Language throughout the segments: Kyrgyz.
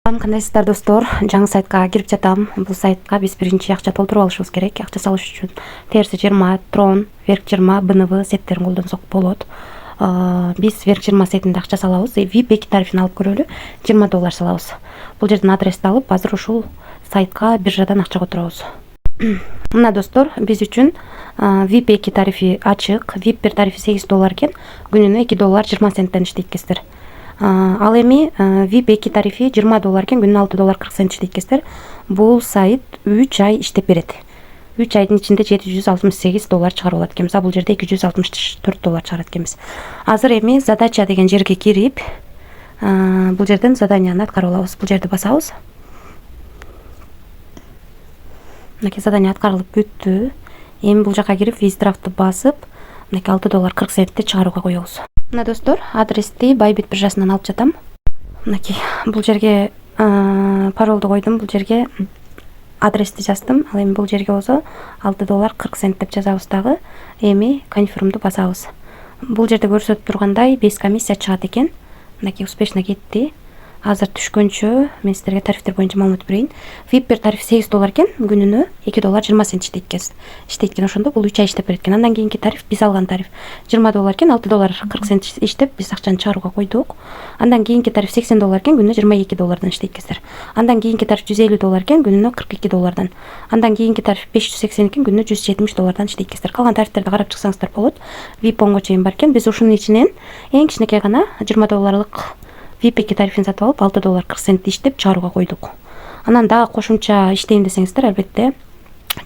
Кандайсыздар достор, жаңы сайтка кирип жатам. Бул сайтка биз биринчи акча толтуруп алышыбыз керек. Акча салыш үчүн TRC20, Tron, Verk20, BNB сеттерин колдонсок болот. Биз Verk20 сетинде акча салабыз. VIP 2 тарифин алып көрөлү. $20 салабыз. Бул жерден адрести алып, азыр ушул сайтка биржадан акча которобуз. Мына достор, биз үчүн VIP 2 тарифи ачык. VIP 1 тарифи $8 экен. Күнүнө $2.20 иштейт экенсиздер. Ал эми VIP 2 тарифи $20 экен, күнүнө $6.40 иштейт экенсиздер. Бул сайт 3 ай иштеп берет. 3 айдын ичинде $768 чыгарып алат экенбиз. Бул жерде $264 чыгарат экенбиз. Азыр эми задача деген жерге кирип, бул жерден заданияны аткарып алабыз. Бул жерди басабыз. Мынакей задание аткарылып бүттү. Эми бул жака кирип виздрафтты басып, мынакей $6.40 чыгарууга коебуз. Мына достор, адрести Bybit биржасынан алып жатам. Мынакей бул жерге паролду койдум, бул жерге адрести жаздым. Ал эми бул жерге болсо $6.40 деп жазабыз дагы. Эми конфирмду басабыз. Бул жерде көрсөтүп тургандай 5 комиссия чыгат экен. Мынакей успешно кетти. Азыр түшкөнчө мен сиздерге тарифтер боюнча маалымат берейин. VIP 1 тарифи $8 экен, күнүнө $2.20 иштейт экен. Ошондо бул 3 ай иштеп берет экен. Андан кийинки тариф, биз алган тариф $20 экен, $6.40 иштеп биз акчаны чыгарууга койдук. Андан кийинки тариф $80 экен, күнүнө $22 иштейт экенсиздер. Андан кийинки тариф $150 экен, күнүнө $42. Андан кийинки тариф $580 экен, күнүнө $170 иштейт экенсиздер. Калган тарифтерди карап чыксаңыздар болот. VIP 10го чейин бар экен. Биз ушунун ичинен эң кичинекей гана $20 VIP 2 тарифин сатып алып $6.40 иштеп чыгарууга койдук. Анан дагы кошумча иштейин десеңиздер, албетте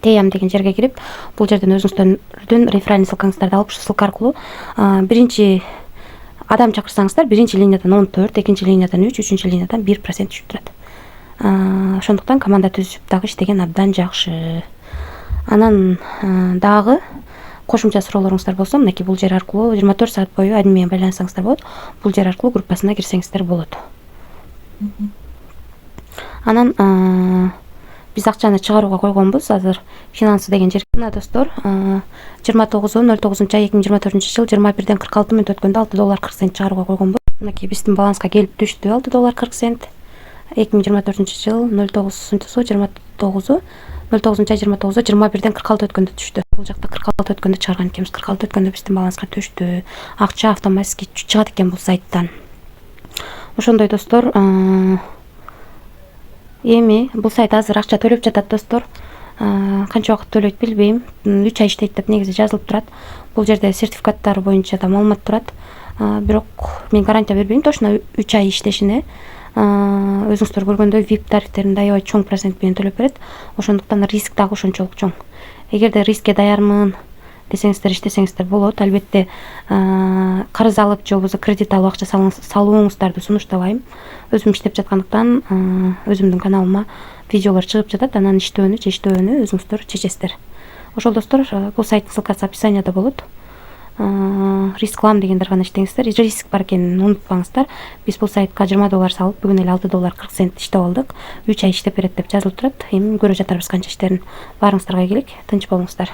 TM деген жерге кирип, бул жерден өзүңүздөрдүн реферальный ссылкаңыздарды алып, ссылка аркылуу биринчи адам чакырсаңыздар, биринчи линиядан 14, экинчи линиядан 3, үчүнчү линиядан 1% түшүп турат. Ошондуктан команда түзүп дагы иштеген абдан жакшы. Анан дагы кошумча суроолоруңуздар болсо, мынакей бул жер аркылуу 24 саат бою админ менен байланышсаңыздар болот. Бул жер аркылуу группасына кирсеңиздер болот. Анан биз акчаны чыгарууга койгонбуз. Азыр финансы деген жер. Мына достор, 29/09/ай 2024-жыл 21-ден 46 мүнөт өткөндө $6.40 чыгарууга койгонбуз. Мынакей биздин баланска келип түштү $6.40. 2024-жыл 09/29/29 09/ай 29 21-ден 46 өткөндө түштү. Бул жакта 46 өткөндө чыгарган экенбиз. 46 өткөндө биздин баланска түштү. Акча автоматически чыгат экен бул сайттан. Ошондой достор, эми бул сайт азыр акча төлөп жатат достор. Канча убакыт төлөйт билбейм. 3 ай иштейт деп негизи жазылып турат. Бул жерде сертификаттары боюнча да маалымат турат. Бирок мен гарантия бербейм точно 3 ай иштешине. Өзүңүздөр көргөндөй VIP тарифтеринде аябай чоң процент менен төлөп берет. Ошондуктан риск дагы ошончолук чоң. Эгерде рискке даярмын десеңиздер, иштесеңиздер болот. Албетте карыз алып же болбосо кредит алып акча салууңуздарды сунуштабайм. Өзүм иштеп жаткандыктан өзүмдүн каналыма видеолор чыгып жатат. Анан иштөөнү же иштөбөөнү өзүңүздөр чечесиздер. Ошол достор, бул сайттын ссылкасы описанияда болот. Рисклам дегендер гана иштеңиздер. Риск бар экенин унутпаңыздар. Биз бул сайтка $20 салып, бүгүн эле $6.40 иштеп алдык. 3 ай иштеп берет деп жазылып турат. Эми көрө жатарбыз канча иштерин. Баарыңыздарга ийгилик, тынч болуңуздар.